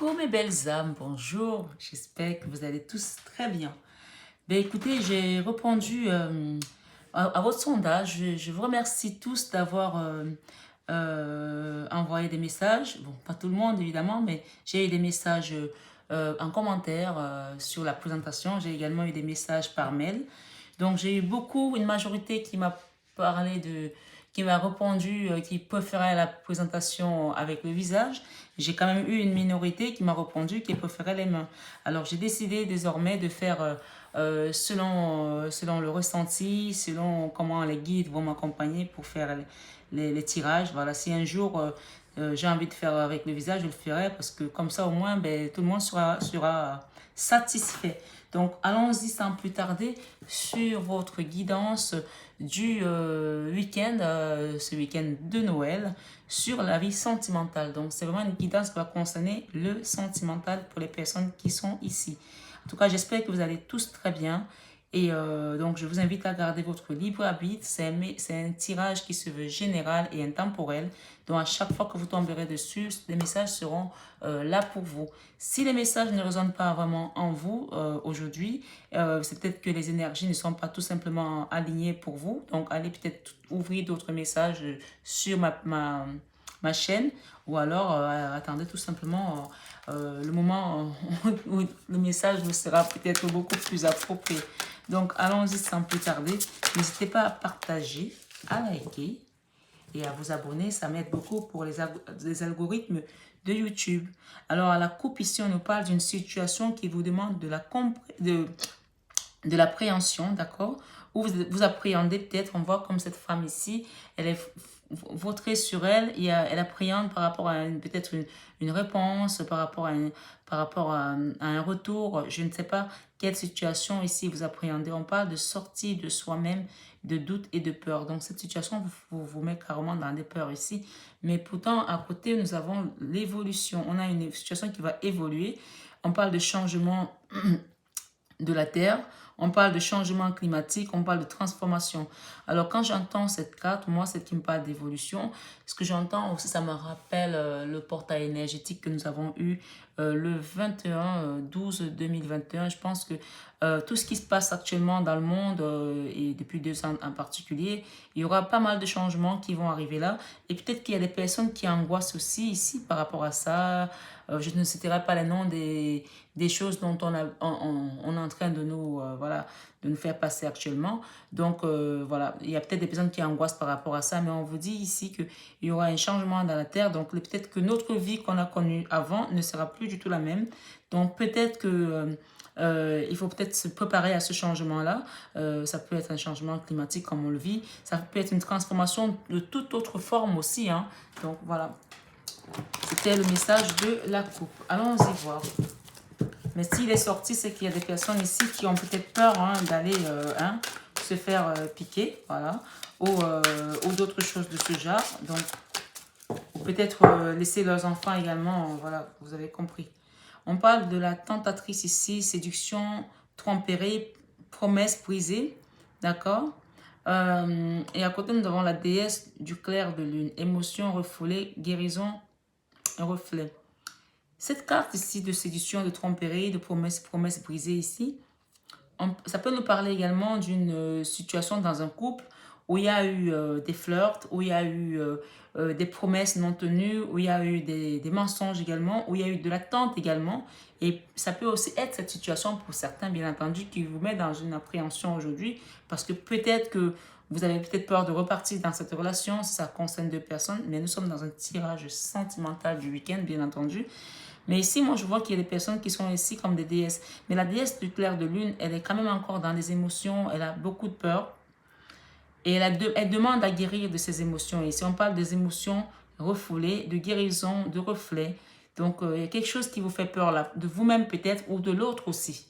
Coucou mes belles âmes, bonjour, j'espère que vous allez tous très bien. Ben écoutez, j'ai répondu à votre sondage. Je vous remercie tous d'avoir envoyé des messages. Bon, pas tout le monde évidemment, mais j'ai eu des messages en commentaire sur la présentation. J'ai également eu des messages par mail. Donc j'ai eu une majorité qui m'a parlé qui m'a répondu, qui préférait la présentation avec le visage. J'ai quand même eu une minorité qui m'a répondu qui préférait les mains. Alors j'ai décidé désormais de faire selon le ressenti, selon comment les guides vont m'accompagner pour faire les tirages. Voilà, si un jour j'ai envie de faire avec le visage, je le ferai parce que comme ça au moins ben, tout le monde sera satisfait. Donc allons-y sans plus tarder sur votre guidance du week-end, ce week-end de Noël, sur la vie sentimentale. Donc c'est vraiment une guidance qui va concerner le sentimental pour les personnes qui sont ici. En tout cas, j'espère que vous allez tous très bien. Et donc, je vous invite à garder votre libre arbitre. C'est un tirage qui se veut général et intemporel. Donc, à chaque fois que vous tomberez dessus, les messages seront là pour vous. Si les messages ne résonnent pas vraiment en vous aujourd'hui, c'est peut-être que les énergies ne sont pas tout simplement alignées pour vous. Donc, allez peut-être ouvrir d'autres messages sur ma chaîne ou alors attendez tout simplement le moment où le message vous sera peut-être beaucoup plus approprié. Donc, allons-y sans plus tarder. N'hésitez pas à partager, à liker et à vous abonner. Ça m'aide beaucoup pour les algorithmes de YouTube. Alors, à la coupe ici, on nous parle d'une situation qui vous demande de l'appréhension, d'accord? Ou vous appréhendez peut-être, on voit comme cette femme ici, elle est vautrée sur elle et elle appréhende par rapport à peut-être une réponse, par rapport à un retour. Je ne sais pas quelle situation ici vous appréhendez. On parle de sortie de soi-même, de doute et de peur. Donc cette situation vous met carrément dans des peurs ici. Mais pourtant, à côté, nous avons l'évolution. On a une situation qui va évoluer. On parle de changement de la Terre, on parle de changement climatique, on parle de transformation. Alors quand j'entends cette carte, moi c'est qui me parle d'évolution. Ce que j'entends aussi, ça me rappelle le portail énergétique que nous avons eu le 21-12-2021. Je pense que tout ce qui se passe actuellement dans le monde et depuis 2 ans en particulier, il y aura pas mal de changements qui vont arriver là. Et peut-être qu'il y a des personnes qui angoissent aussi ici par rapport à ça. Je ne citerai pas les noms des choses dont on est en train de voilà, de nous faire passer actuellement. Donc, voilà, il y a peut-être des personnes qui angoissent par rapport à ça, mais on vous dit ici qu'il y aura un changement dans la Terre. Donc, peut-être que notre vie qu'on a connue avant ne sera plus du tout la même. Donc, peut-être que il faut peut-être se préparer à ce changement-là. Ça peut être un changement climatique comme on le vit. Ça peut être une transformation de toute autre forme aussi, hein. Donc, voilà. C'était le message de la coupe. Allons-y voir. Mais s'il est sorti, c'est qu'il y a des personnes ici qui ont peut-être peur d'aller se faire piquer, voilà, ou d'autres choses de ce genre. Donc, ou peut-être laisser leurs enfants également, voilà, vous avez compris. On parle de la tentatrice ici, séduction, tromperie, promesse brisée, d'accord? Et à côté, nous avons la déesse du clair de lune, émotion refoulée, guérison, reflet. Cette carte ici de séduction, de tromperie, de promesse brisée ici, ça peut nous parler également d'une situation dans un couple où il y a eu des flirts, où il y a eu des promesses non tenues, où il y a eu des mensonges également, où il y a eu de l'attente également. Et ça peut aussi être cette situation pour certains, bien entendu, qui vous met dans une appréhension aujourd'hui parce que peut-être que vous avez peut-être peur de repartir dans cette relation si ça concerne 2 personnes, mais nous sommes dans un tirage sentimental du week-end, bien entendu. Mais ici, moi, je vois qu'il y a des personnes qui sont ici comme des déesses. Mais la déesse du clair de lune, elle est quand même encore dans des émotions. Elle a beaucoup de peur. Et elle demande à guérir de ses émotions. Et ici, on parle des émotions refoulées, de guérison, de reflets. Donc, il y a quelque chose qui vous fait peur là, de vous-même peut-être ou de l'autre aussi.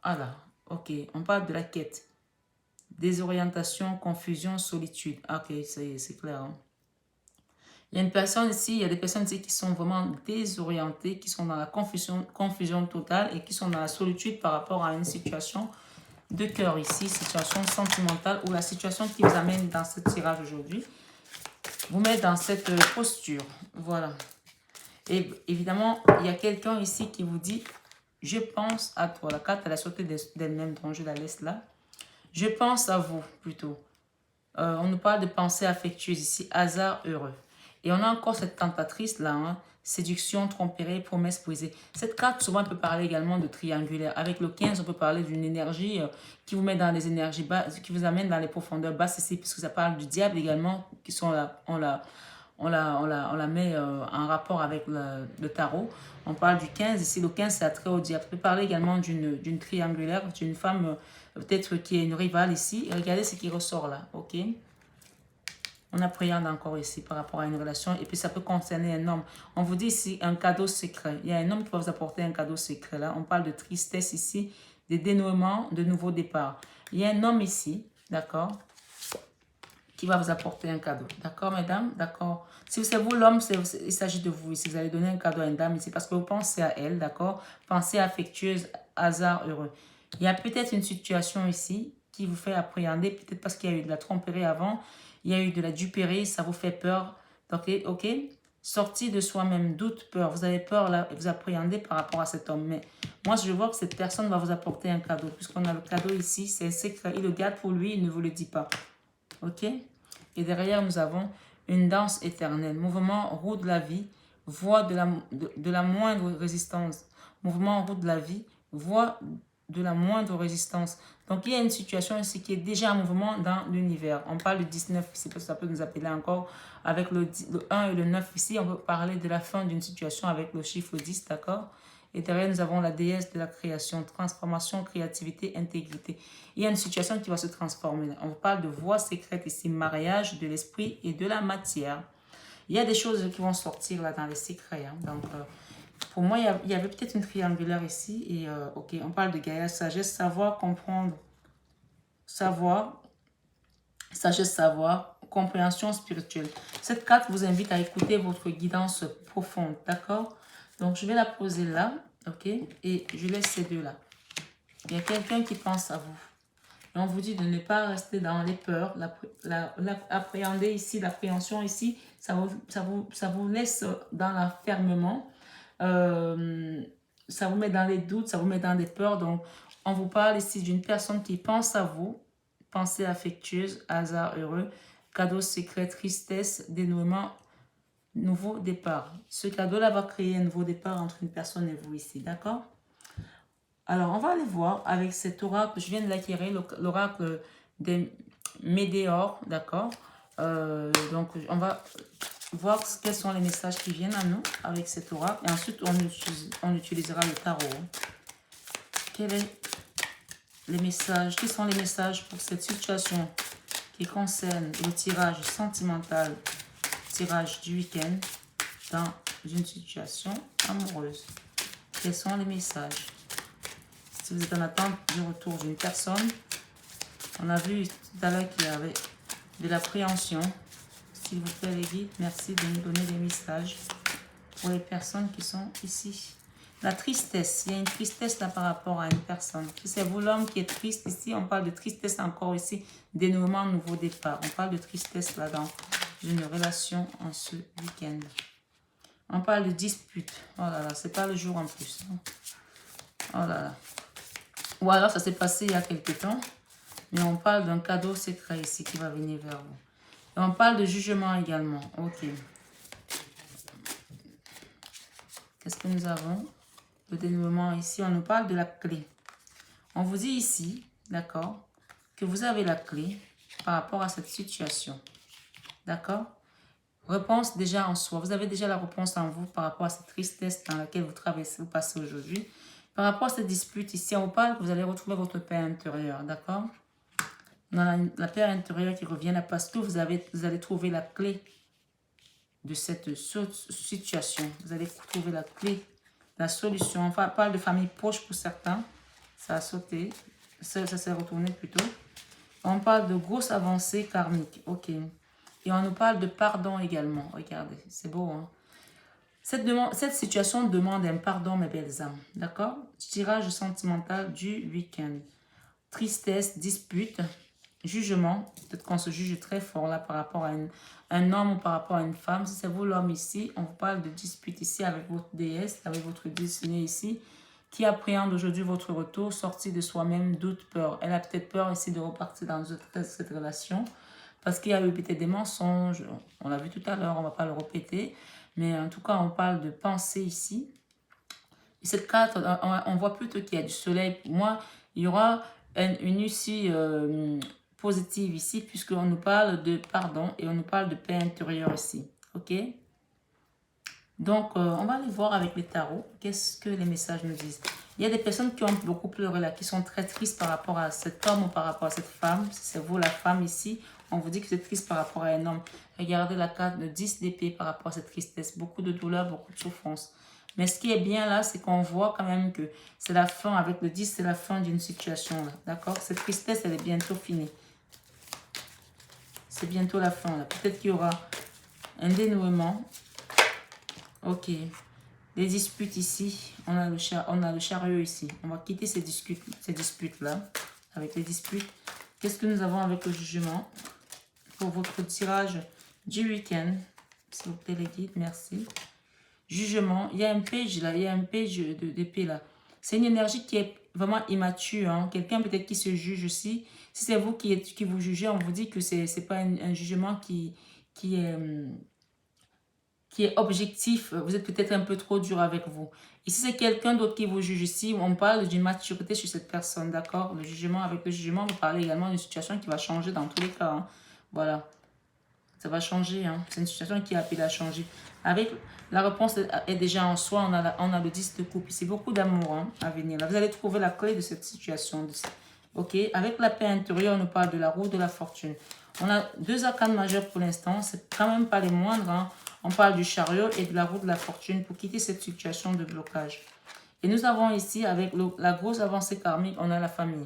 Voilà, ok. On parle de la quête. Désorientation, confusion, solitude. Ok, c'est clair. Hein. Il y a une personne ici, il y a des personnes ici qui sont vraiment désorientées, qui sont dans la confusion totale et qui sont dans la solitude par rapport à une situation de cœur ici, situation sentimentale ou la situation qui vous amène dans ce tirage aujourd'hui, vous met dans cette posture. Voilà. Et évidemment, il y a quelqu'un ici qui vous dit, je pense à toi. La carte, elle a sauté d'elle-même, donc je la laisse là. Je pense à vous, plutôt. On nous parle de pensée affectueuse ici, hasard heureux. Et on a encore cette tentatrice là, hein, séduction, tromperie, promesse brisée. Cette carte, souvent, elle peut parler également de triangulaire. Avec le 15, on peut parler d'une énergie qui vous met dans les énergies basses, qui vous amène dans les profondeurs basses ici, puisque ça parle du diable également, qui sont là, on la met en rapport avec le tarot. On parle du 15 ici. Le 15, c'est attrait au diable. On peut parler également d'une triangulaire, d'une femme peut-être qui est une rivale ici. Et regardez ce qui ressort là, ok? On appréhende encore ici par rapport à une relation. Et puis ça peut concerner un homme. On vous dit ici un cadeau secret. Il y a un homme qui va vous apporter un cadeau secret là. On parle de tristesse ici, de dénouement, de nouveau départ. Il y a un homme ici, d'accord, qui va vous apporter un cadeau. D'accord, mesdames? D'accord. Si c'est vous l'homme, il s'agit de vous ici. Vous allez donner un cadeau à une dame ici parce que vous pensez à elle, d'accord? Pensée affectueuse, hasard heureux. Il y a peut-être une situation ici qui vous fait appréhender, peut-être parce qu'il y a eu de la tromperie avant, il y a eu de la duperie, ça vous fait peur. Donc, ok? Sortie de soi-même, doute, peur. Vous avez peur là, et vous appréhendez par rapport à cet homme. Mais moi, je vois que cette personne va vous apporter un cadeau. Puisqu'on a le cadeau ici, c'est secret. Il le garde pour lui, il ne vous le dit pas. Ok? Et derrière, nous avons une danse éternelle. Mouvement, roue de la vie, voie de la moindre résistance. Mouvement, roue de la vie, voie de la moindre résistance. Donc, il y a une situation ici qui est déjà en mouvement dans l'univers. On parle de 19 ici, parce que ça peut nous appeler encore. Avec le 1 et le 9 ici, on peut parler de la fin d'une situation avec le chiffre 10, d'accord? Et derrière, nous avons la déesse de la création, transformation, créativité, intégrité. Il y a une situation qui va se transformer. On parle de voie secrète ici, mariage de l'esprit et de la matière. Il y a des choses qui vont sortir là dans les secrets. Hein. Donc, pour moi, il y avait peut-être une triangulaire ici. Et ok, on parle de Gaïa, sagesse, savoir, comprendre, savoir, sagesse, savoir, compréhension spirituelle. Cette carte vous invite à écouter votre guidance profonde, d'accord? Donc, je vais la poser là, ok? Et je laisse ces deux là. Il y a quelqu'un qui pense à vous. Et on vous dit de ne pas rester dans les peurs. L'appréhender ici, l'appréhension ici, ça vous laisse dans l'enfermement. Ça vous met dans les doutes, ça vous met dans des peurs. Donc, on vous parle ici d'une personne qui pense à vous. Pensée affectueuse, hasard heureux, cadeau secret, tristesse, dénouement, nouveau départ. Ce cadeau-là va créer un nouveau départ entre une personne et vous ici, d'accord? Alors, on va aller voir avec cet oracle. Je viens de l'acquérir, l'oracle des météores, d'accord? Donc, on va voir quels sont les messages qui viennent à nous avec cet oracle. Et ensuite, on utilisera le tarot. Quels sont les messages? Quels sont les messages pour cette situation qui concerne le tirage sentimental, tirage du week-end dans une situation amoureuse? Quels sont les messages? Si vous êtes en attente du retour d'une personne, on a vu tout à l'heure qu'il y avait de l'appréhension. S'il vous plaît, les guides, merci de nous donner des messages pour les personnes qui sont ici. La tristesse, il y a une tristesse là par rapport à une personne. Si c'est vous l'homme qui est triste ici, on parle de tristesse encore ici, dénouement, nouveau départ. On parle de tristesse là dans une relation en ce week-end. On parle de dispute. Oh là là, c'est pas le jour en plus. Oh là là. Ou alors ça s'est passé il y a quelque temps. Mais on parle d'un cadeau secret ici qui va venir vers vous. Et on parle de jugement également. Ok. Qu'est-ce que nous avons? Le dénouement ici, on nous parle de la clé. On vous dit ici, d'accord, que vous avez la clé par rapport à cette situation. D'accord? Réponse déjà en soi. Vous avez déjà la réponse en vous par rapport à cette tristesse dans laquelle vous passez aujourd'hui. Par rapport à cette dispute ici, on vous parle que vous allez retrouver votre paix intérieure, d'accord? On a la paix intérieure qui revient là parce que vous allez trouver la clé de cette situation. Vous allez trouver la clé, la solution. Enfin, on parle de famille proche pour certains. Ça a sauté. Ça s'est retourné plutôt. On parle de grosses avancées karmiques. Ok. Et on nous parle de pardon également. Regardez, c'est beau, hein? Cette situation demande un pardon, mes belles âmes. D'accord? Tirage sentimental du week-end. Tristesse, dispute. jugement. Peut-être qu'on se juge très fort là par rapport à un homme ou par rapport à une femme. Si c'est vous l'homme ici, on vous parle de dispute ici avec votre déesse, avec votre destinée ici, qui appréhende aujourd'hui votre retour, sorti de soi-même, doute, peur. Elle a peut-être peur ici de repartir dans cette relation parce qu'il y a eu peut-être des mensonges. On l'a vu tout à l'heure, on ne va pas le répéter. Mais en tout cas, on parle de pensée ici. Et cette carte, on voit plutôt qu'il y a du soleil. Pour moi, il y aura une issue positive ici, puisqu'on nous parle de pardon et on nous parle de paix intérieure ici. Ok? Donc, on va aller voir avec les tarots. Qu'est-ce que les messages nous disent? Il y a des personnes qui ont beaucoup pleuré là, qui sont très tristes par rapport à cet homme ou par rapport à cette femme. Si c'est vous la femme ici, on vous dit que vous êtes triste par rapport à un homme. Regardez la carte de 10 d'épée par rapport à cette tristesse. Beaucoup de douleur, beaucoup de souffrance. Mais ce qui est bien là, c'est qu'on voit quand même que c'est la fin, avec le 10, c'est la fin d'une situation là. D'accord? Cette tristesse, elle est bientôt finie. C'est bientôt la fin là. Peut-être qu'il y aura un dénouement. Ok. Les disputes ici. On a le chariot ici. On va quitter ces disputes là. Avec les disputes. Qu'est-ce que nous avons avec le jugement? Pour votre tirage du week-end. S'il vous plaît les guides, merci. Jugement, il y a un page là, il y a un page d'épée là. C'est une énergie qui est vraiment immature. Hein. Quelqu'un peut-être qui se juge aussi. Si c'est vous qui vous jugez, on vous dit que c'est pas un jugement qui est objectif. Vous êtes peut-être un peu trop dur avec vous. Et si c'est quelqu'un d'autre qui vous juge ici, on parle d'une maturité sur cette personne, d'accord? Le jugement, avec le jugement, vous parlez également d'une situation qui va changer dans tous les cas. Hein. Voilà. Ça va changer. Hein. C'est une situation qui est appelée à changer. Avec la réponse est déjà en soi. On a le 10 de coupe. C'est beaucoup d'amour hein, à venir. Là, vous allez trouver la clé de cette situation. Ok. Avec la paix intérieure, on nous parle de la roue de la fortune. On a deux arcanes majeures pour l'instant. C'est quand même pas les moindres. Hein. On parle du chariot et de la roue de la fortune pour quitter cette situation de blocage. Et nous avons ici, avec la grosse avancée karmique, on a la famille.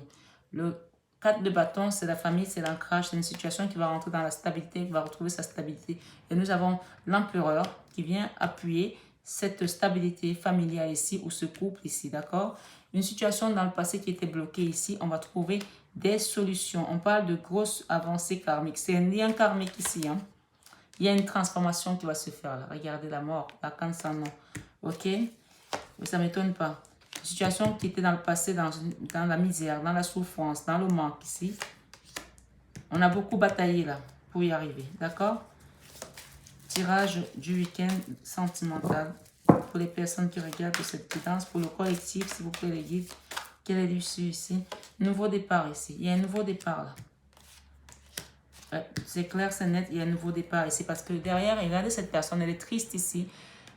Le 4 de bâton, c'est la famille, c'est l'ancrage, c'est une situation qui va rentrer dans la stabilité, qui va retrouver sa stabilité. Et nous avons l'empereur qui vient appuyer cette stabilité familiale ici, ou ce couple ici, d'accord? Une situation dans le passé qui était bloquée ici, on va trouver des solutions. On parle de grosses avancées karmiques. C'est un lien karmique ici, hein? Il y a une transformation qui va se faire là. Regardez la mort, la cancer, non. Ok? Mais ça ne m'étonne pas. Une situation qui était dans le passé, dans la misère, dans la souffrance, dans le manque ici. On a beaucoup bataillé là pour y arriver. D'accord? Tirage du week-end sentimental pour les personnes qui regardent cette guidance. Pour le collectif, s'il vous plaît les guides. Quel est l'issue ici? Nouveau départ ici. Il y a un nouveau départ là. C'est clair, c'est net, il y a un nouveau départ ici. Parce que derrière, regardez cette personne, elle est triste ici.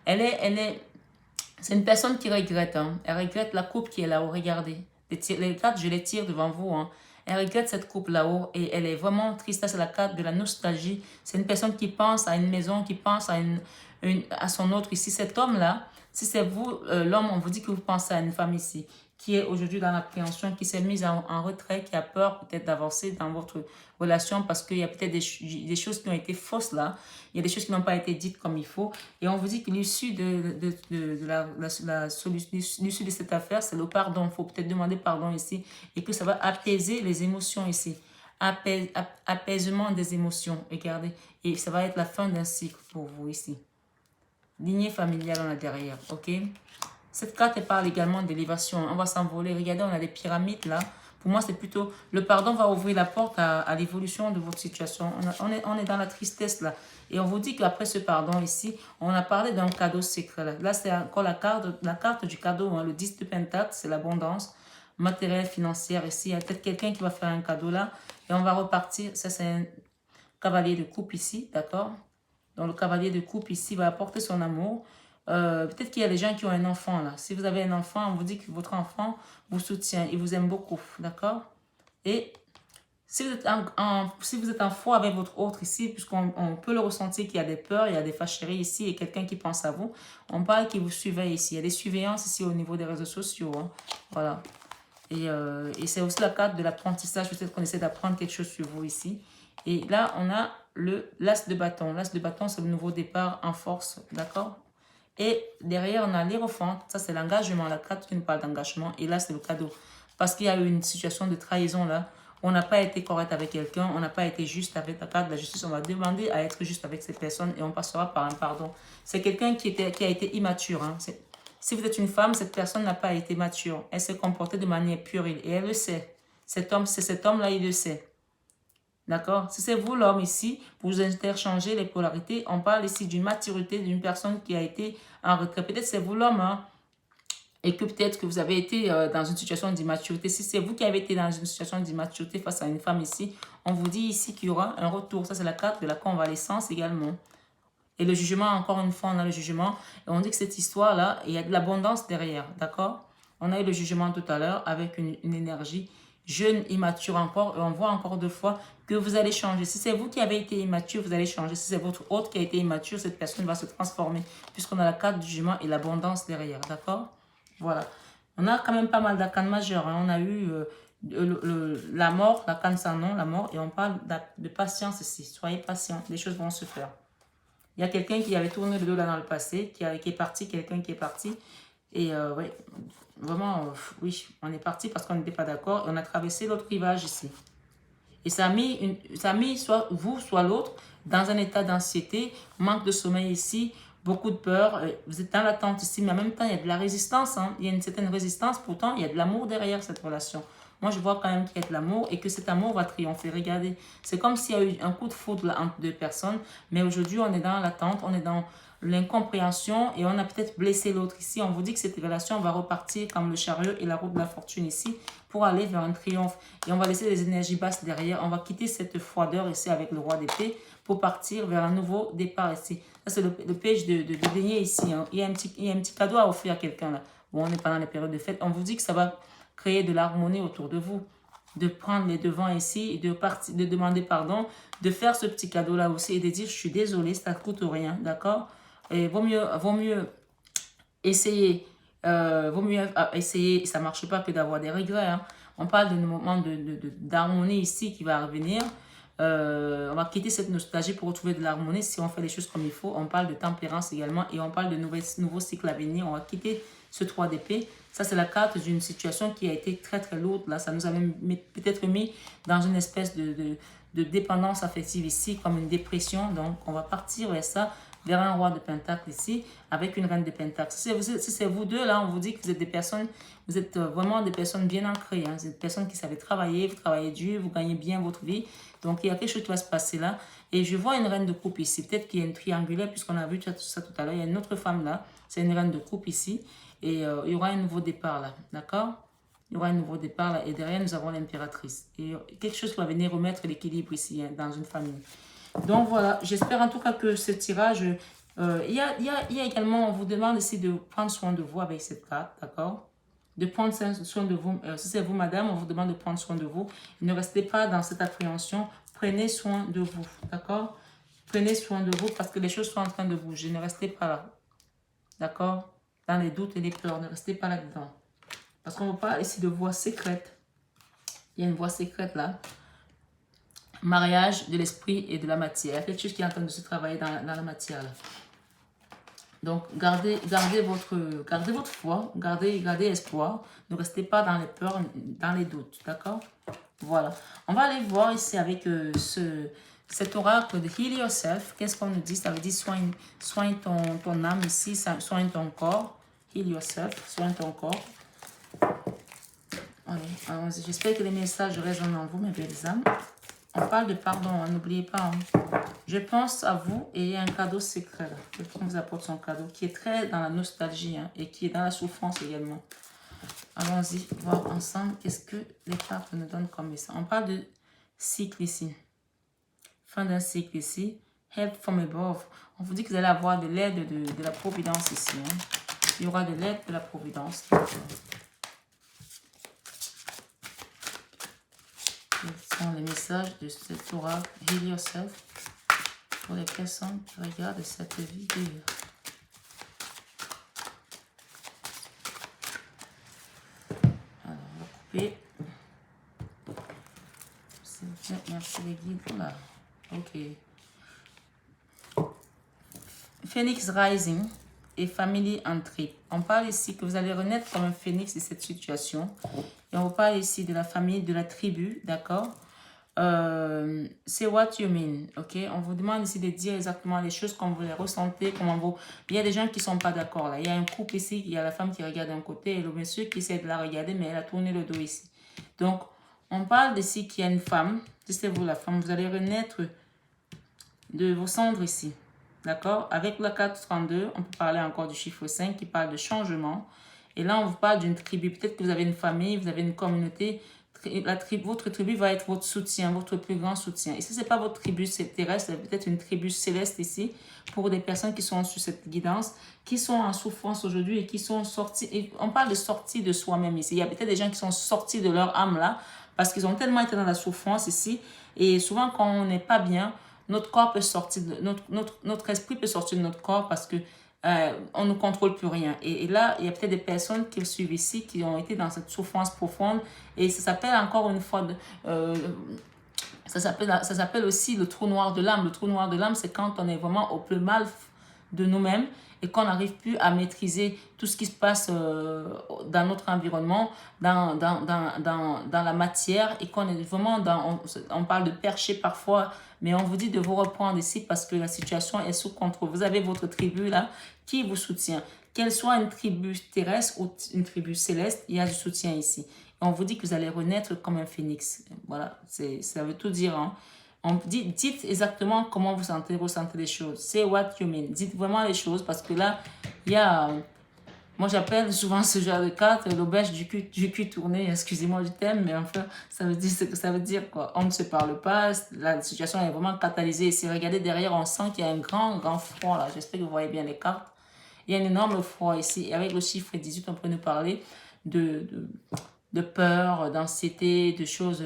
C'est une personne qui regrette. Hein. Elle regrette la coupe qui est là-haut, regardez. Les cartes, je les tire devant vous. Hein. Elle regrette cette coupe là-haut et elle est vraiment triste. C'est la carte de la nostalgie. C'est une personne qui pense à une maison, qui pense à son autre ici. Cet homme-là, si c'est vous, l'homme, on vous dit que vous pensez à une femme ici, qui est aujourd'hui dans l'appréhension, qui s'est mise en retrait, qui a peur peut-être d'avancer dans votre relation parce qu'il y a peut-être des choses qui ont été fausses là. Il y a des choses qui n'ont pas été dites comme il faut. Et on vous dit que l'issue de l'issue de cette affaire, c'est le pardon. Il faut peut-être demander pardon ici et que ça va apaiser les émotions ici. Apaisement des émotions, regardez. Et ça va être la fin d'un cycle pour vous ici. Lignée familiale, on a derrière, ok? Cette carte elle parle également d'élévation. On va s'envoler. Regardez, on a des pyramides là. Pour moi, c'est plutôt... Le pardon va ouvrir la porte à l'évolution de votre situation. On est dans la tristesse là. Et on vous dit qu'après ce pardon ici, on a parlé d'un cadeau secret là. Là, c'est encore la carte du cadeau. Hein. Le 10 de Pentacle, c'est l'abondance matérielle, financière ici. Il y a peut-être quelqu'un qui va faire un cadeau là. Et on va repartir. Ça, c'est un cavalier de coupe ici, d'accord? Donc, le cavalier de coupe ici va apporter son amour. Peut-être qu'il y a des gens qui ont un enfant là. Si vous avez un enfant, on vous dit que votre enfant vous soutient, il vous aime beaucoup, d'accord? Et si vous êtes en foi avec votre autre ici, puisqu'on peut le ressentir qu'il y a des peurs, il y a des fâcheries ici et quelqu'un qui pense à vous, on parle qu'il vous surveille ici. Il y a des surveillances ici au niveau des réseaux sociaux, hein. Voilà. Et c'est aussi la carte de l'apprentissage. Peut-être qu'on essaie d'apprendre quelque chose sur vous ici. Et là, on a l'as de bâton. L'as de bâton, c'est le nouveau départ en force, d'accord? Et derrière, on a l'hérophante. Ça, c'est l'engagement. La carte qui nous parle d'engagement. Et là, c'est le cadeau. Parce qu'il y a eu une situation de trahison là. on n'a pas été correct avec quelqu'un, on n'a pas été juste avec la carte de la justice, on va demander à être juste avec cette personne et on passera par un pardon. C'est quelqu'un qui a été immature. Hein. Si vous êtes une femme, cette personne n'a pas été mature. Elle s'est comportée de manière puérile et elle le sait. Cet homme-là, il le sait. D'accord? Si c'est vous l'homme ici, pour vous interchanger les polarités, on parle ici d'une maturité d'une personne qui a été en retrait. Peut-être c'est vous l'homme, hein, et que peut-être que vous avez été dans une situation d'immaturité. Si c'est vous qui avez été dans une situation d'immaturité face à une femme ici, on vous dit ici qu'il y aura un retour. Ça, c'est la carte de la convalescence également. Et le jugement, encore une fois, on a le jugement. Et on dit que cette histoire-là, il y a de l'abondance derrière, d'accord? On a eu le jugement tout à l'heure avec une énergie jeune, immature encore. Et on voit encore deux fois que vous allez changer. Si c'est vous qui avez été immature, vous allez changer. Si c'est votre hôte qui a été immature, cette personne va se transformer. Puisqu'on a la carte du jugement et l'abondance derrière, d'accord? Voilà. On a quand même pas mal d'arcanes majeures. Hein. On a eu la mort, l'arcane sans nom, la mort. Et on parle de patience ici. Soyez patient. Les choses vont se faire. Il y a quelqu'un qui avait tourné le dos là dans le passé, qui est parti, quelqu'un qui est parti. Et oui, vraiment, oui, on est parti parce qu'on n'était pas d'accord. Et on a traversé l'autre rivage ici. Et ça a mis soit vous, soit l'autre dans un état d'anxiété, manque de sommeil ici, beaucoup de peur. Vous êtes dans l'attente ici, mais en même temps, il y a de la résistance. Hein. Il y a une certaine résistance, pourtant, il y a de l'amour derrière cette relation. Moi, je vois quand même qu'il y a de l'amour et que cet amour va triompher. Regardez, c'est comme s'il y a eu un coup de foudre là, entre deux personnes, mais aujourd'hui, on est dans l'attente, on est dans l'incompréhension et on a peut-être blessé l'autre ici. On vous dit que cette relation va repartir comme le chariot et la roue de la fortune ici pour aller vers un triomphe. Et on va laisser les énergies basses derrière. On va quitter cette froideur ici avec le roi d'épée pour partir vers un nouveau départ ici. Ça, c'est le page de denier ici. Hein. Il y a un petit cadeau à offrir à quelqu'un là. Bon, on est pendant les périodes de fête. On vous dit que ça va créer de l'harmonie autour de vous. De prendre les devants ici, de demander pardon, de faire ce petit cadeau là aussi et de dire je suis désolé, ça ne coûte rien, d'accord? Et vaut mieux essayer, ça ne marche pas que d'avoir des regrets. Hein. On parle d'un moment d'harmonie ici qui va revenir. On va quitter cette nostalgie pour retrouver de l'harmonie si on fait les choses comme il faut. On parle de tempérance également et on parle de nouveaux cycles à venir. On va quitter ce 3 d'épée. Ça, c'est la carte d'une situation qui a été très, très lourde. Là, ça nous a peut-être mis dans une espèce de dépendance affective ici, comme une dépression. Donc, on va partir vers ça, vers un roi de pentacle ici, avec une reine de pentacle. Si c'est vous deux, là, on vous dit que vous êtes des personnes, vous êtes vraiment des personnes bien ancrées. Hein. Vous êtes des personnes qui savent travailler, vous travaillez dur, vous gagnez bien votre vie. Donc, il y a quelque chose qui va se passer là. Et je vois une reine de coupe ici. Peut-être qu'il y a une triangulaire, puisqu'on a vu ça tout à l'heure. Il y a une autre femme là. C'est une reine de coupe ici. Et il y aura un nouveau départ là. D'accord? Il y aura un nouveau départ là. Et derrière, nous avons l'impératrice. Et quelque chose qui va venir remettre l'équilibre ici, hein, dans une famille. Donc, voilà. J'espère en tout cas que ce tirage... il y a également, on vous demande ici de prendre soin de vous avec cette carte. D'accord? De prendre soin de vous. Si c'est vous, madame, on vous demande de prendre soin de vous. Ne restez pas dans cette appréhension. Prenez soin de vous. D'accord? Prenez soin de vous parce que les choses sont en train de bouger. Ne restez pas là. D'accord? Dans les doutes et les peurs. Ne restez pas là-dedans. Parce qu'on vous parle ici de voies secrètes. Il y a une voie secrète là. Mariage de l'esprit et de la matière. Il y a quelque chose qui est en train de se travailler dans la matière là. Donc, gardez votre foi, gardez espoir. Ne restez pas dans les peurs, dans les doutes. D'accord? Voilà. On va aller voir ici avec cet oracle de Heal Yourself. Qu'est-ce qu'on nous dit? Ça veut dire soigne ton âme ici, soigne ton corps. Heal Yourself, soigne ton corps. Allez, j'espère que les messages résonnent en vous, mes belles âmes. On parle de pardon, hein, n'oubliez pas. Hein. Je pense à vous et il y a un cadeau secret. Quelqu'un vous apporte son cadeau qui est très dans la nostalgie, hein, et qui est dans la souffrance également. Allons-y, voir ensemble qu'est-ce que les cartes nous donnent comme message. On parle de cycle ici. Fin d'un cycle ici. Help from above. On vous dit que vous allez avoir de l'aide de la providence ici. Hein. Il y aura de l'aide de la providence. Quels sont les messages de cet oracle Heal Yourself pour les personnes qui regardent cette vidéo? Alors, on va couper. S'il vous plaît, merci les guides. Là. Ok. Phoenix Rising. et family and trip. On parle ici que vous allez renaître comme un phénix de cette situation. Et on vous parle ici de la famille, de la tribu, d'accord? C'est what you mean, ok? On vous demande ici de dire exactement les choses comme vous les ressentez, comment vous... Il y a des gens qui ne sont pas d'accord là. Il y a un couple ici, il y a la femme qui regarde d'un côté et le monsieur qui essaie de la regarder, mais elle a tourné le dos ici. Donc, on parle d'ici qu'il y a une femme. Si c'est vous la femme, vous allez renaître de vos cendres ici. D'accord? Avec la carte 32, on peut parler encore du chiffre 5 qui parle de changement. Et là, on vous parle d'une tribu. Peut-être que vous avez une famille, vous avez une communauté. Votre tribu va être votre soutien, votre plus grand soutien. Et si ce n'est pas votre tribu terrestre, c'est peut-être une tribu céleste ici pour des personnes qui sont sur cette guidance, qui sont en souffrance aujourd'hui et qui sont sorties. Et on parle de sortie de soi-même ici. Il y a peut-être des gens qui sont sortis de leur âme là parce qu'ils ont tellement été dans la souffrance ici. Et souvent, quand on n'est pas bien, notre corps peut sortir, notre esprit peut sortir de notre corps parce que on ne contrôle plus rien. Et là, il y a peut-être des personnes qui le suivent ici, qui ont été dans cette souffrance profonde. Et ça s'appelle encore une fois, ça s'appelle aussi le trou noir de l'âme. Le trou noir de l'âme, c'est quand on est vraiment au plus mal de nous-mêmes et qu'on n'arrive plus à maîtriser tout ce qui se passe dans notre environnement, dans la matière, et qu'on est vraiment dans... On parle de percher parfois, mais on vous dit de vous reprendre ici parce que la situation est sous contrôle. Vous avez votre tribu là qui vous soutient. Qu'elle soit une tribu terrestre ou une tribu céleste, il y a du soutien ici. Et on vous dit que vous allez renaître comme un phénix. Voilà, ça veut tout dire, hein. On dit, dites exactement comment vous ressentez les choses. Say what you mean. Dites vraiment les choses parce que là, il y a... Moi, j'appelle souvent ce genre de carte l'auberge du cul tourné. Excusez-moi du thème, mais enfin, ça veut dire ce que ça veut dire, quoi. On ne se parle pas. La situation est vraiment catalysée. Et si vous regardez derrière, on sent qu'il y a un grand froid, là. J'espère que vous voyez bien les cartes. Il y a un énorme froid ici. Et avec le chiffre 18, on peut nous parler de peur, d'anxiété, de choses,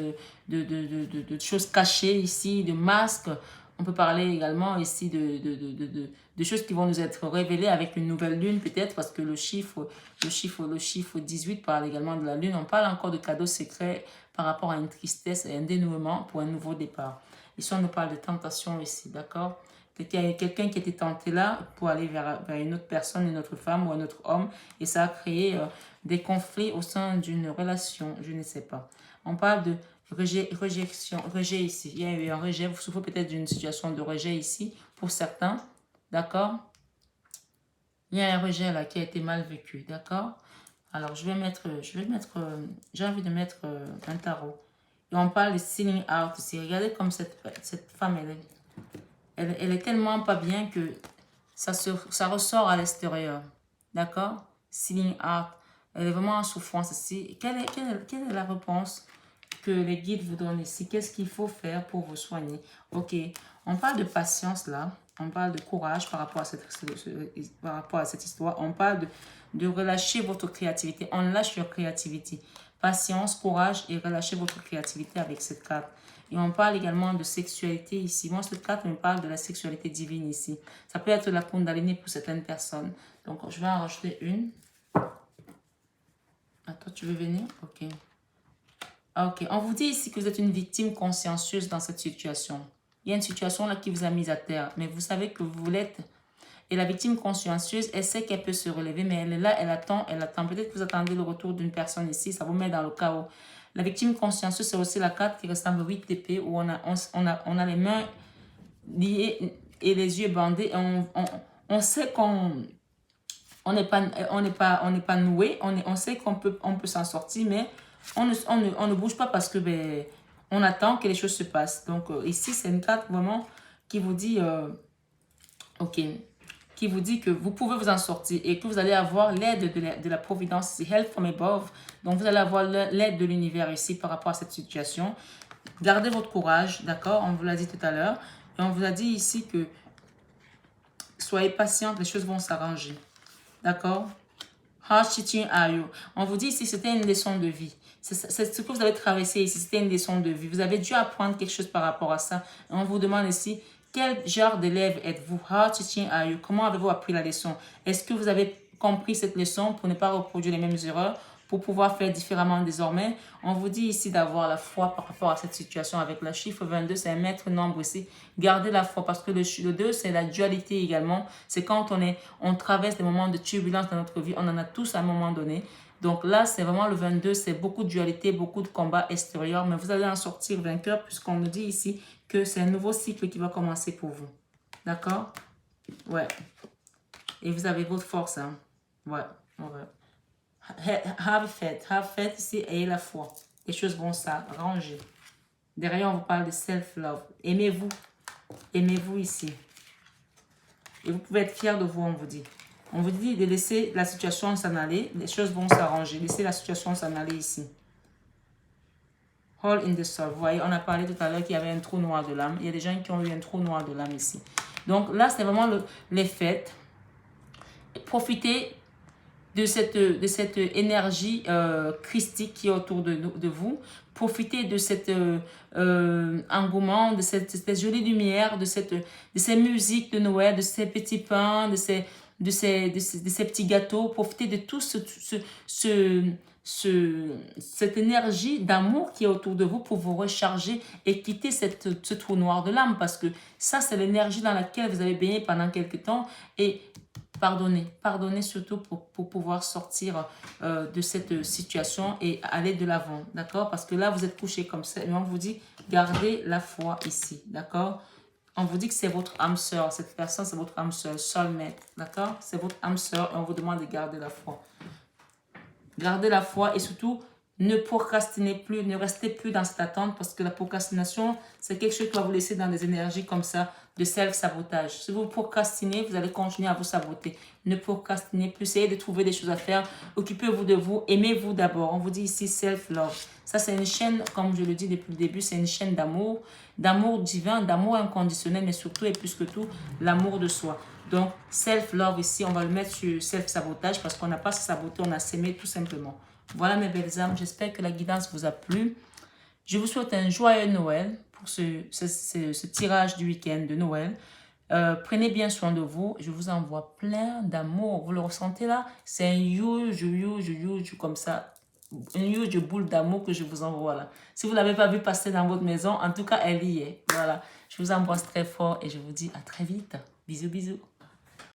de choses cachées ici, de masques. On peut parler également ici de choses qui vont nous être révélées avec une nouvelle lune peut-être parce que le chiffre 18 parle également de la lune. On parle encore de cadeaux secrets par rapport à une tristesse et un dénouement pour un nouveau départ. Ici, on nous parle de tentation ici, d'accord? Quelqu'un qui était tenté là pour aller vers une autre personne, une autre femme ou un autre homme et ça a créé des conflits au sein d'une relation, je ne sais pas. On parle de rejet ici. Il y a eu un rejet, vous souffrez peut-être d'une situation de rejet ici pour certains, d'accord? Il y a un rejet là qui a été mal vécu, d'accord? Alors, j'ai envie de mettre un tarot. Et on parle de sealing out ici. Regardez comme cette femme, elle est tellement pas bien que ça ressort à l'extérieur. D'accord? Sealing out. Elle est vraiment en souffrance ici. Quelle est la réponse que les guides vous donnent ici? Qu'est-ce qu'il faut faire pour vous soigner? Ok. On parle de patience là. On parle de courage par rapport à cette histoire. On parle de relâcher votre créativité. On lâche leur créativité. Patience, courage et relâchez votre créativité avec cette carte. Et on parle également de sexualité ici. Moi, cette carte me parle de la sexualité divine ici. Ça peut être la Kundalini pour certaines personnes. Donc, je vais en rajouter une. Attends, tu veux venir? Ok. Ok. On vous dit ici que vous êtes une victime consciencieuse dans cette situation. Il y a une situation là qui vous a mis à terre. Mais vous savez que vous l'êtes. Et la victime consciencieuse, elle sait qu'elle peut se relever, mais elle est là, elle attend. Peut-être que vous attendez le retour d'une personne ici, ça vous met dans le chaos. La victime consciencieuse, c'est aussi la carte qui ressemble à 8 d'épée, où on a les mains liées et les yeux bandés. Et on sait qu'on n'est pas noué, on sait qu'on peut s'en sortir, mais on ne bouge pas parce que on attend que les choses se passent. Donc ici, c'est une carte vraiment qui vous dit, ok, qui vous dit que vous pouvez vous en sortir et que vous allez avoir l'aide de la providence, help from above. Donc, vous allez avoir l'aide de l'univers ici par rapport à cette situation. Gardez votre courage, d'accord? On vous l'a dit tout à l'heure. Et on vous a dit ici que soyez patiente, les choses vont s'arranger. D'accord? How cheating are you? On vous dit ici, c'était une leçon de vie. C'est ce que vous avez traversé ici, c'était une leçon de vie. Vous avez dû apprendre quelque chose par rapport à ça. Et on vous demande ici, quel genre d'élève êtes-vous? How teaching are you? Comment avez-vous appris la leçon? Est-ce que vous avez compris cette leçon pour ne pas reproduire les mêmes erreurs? pour pouvoir faire différemment désormais. On vous dit ici d'avoir la foi par rapport à cette situation avec le chiffre 22, c'est un maître nombre ici. Gardez la foi parce que le 2, c'est la dualité également. C'est quand on traverse des moments de turbulence dans notre vie, on en a tous à un moment donné. Donc là, c'est vraiment le 22, c'est beaucoup de dualité, beaucoup de combats extérieurs, mais vous allez en sortir vainqueur puisqu'on nous dit ici que c'est un nouveau cycle qui va commencer pour vous. D'accord? Ouais. Et vous avez votre force, hein? Ouais. Have faith ici, ayez la foi. Les choses vont s'arranger. Derrière, on vous parle de self-love. Aimez-vous. Aimez-vous ici. Et vous pouvez être fier de vous, on vous dit. On vous dit de laisser la situation s'en aller. Les choses vont s'arranger. Laissez la situation s'en aller ici. Hole in the soul. Vous voyez, on a parlé tout à l'heure qu'il y avait un trou noir de l'âme. Il y a des gens qui ont eu un trou noir de l'âme ici. Donc là, c'est vraiment les fêtes. Profitez de cette énergie christique qui est autour de vous. Profitez de cet engouement, de cette jolie lumière, de ces musiques de Noël, de ces petits pains, de ces petits gâteaux. Profitez de tout cette énergie d'amour qui est autour de vous pour vous recharger et quitter ce trou noir de l'âme, parce que ça, c'est l'énergie dans laquelle vous avez baigné pendant quelques temps. Et pardonnez surtout pour pouvoir sortir de cette situation et aller de l'avant, d'accord? Parce que là, vous êtes couché comme ça, et on vous dit, gardez la foi ici, d'accord? On vous dit que c'est votre âme sœur, cette personne, c'est votre âme sœur, soulmate, d'accord? C'est votre âme sœur et on vous demande de garder la foi. Gardez la foi et surtout, ne procrastinez plus, ne restez plus dans cette attente parce que la procrastination, c'est quelque chose qui va vous laisser dans des énergies comme ça, de self-sabotage. Si vous procrastinez, vous allez continuer à vous saboter. Ne procrastinez plus, essayez de trouver des choses à faire. Occupez-vous de vous, aimez-vous d'abord. On vous dit ici self-love. Ça, c'est une chaîne, comme je le dis depuis le début, c'est une chaîne d'amour divin, d'amour inconditionnel, mais surtout et plus que tout, l'amour de soi. Donc, self-love ici, on va le mettre sur self-sabotage parce qu'on n'a pas se saboté, on a s'aimé tout simplement. Voilà mes belles âmes, j'espère que la guidance vous a plu. Je vous souhaite un joyeux Noël pour ce tirage du week-end de Noël. Prenez bien soin de vous. Je vous envoie plein d'amour. Vous le ressentez là? C'est un huge comme ça. Une huge boule d'amour que je vous envoie là. Si vous ne l'avez pas vu passer dans votre maison, en tout cas, elle y est. Voilà. Je vous embrasse très fort et je vous dis à très vite. Bisous, bisous.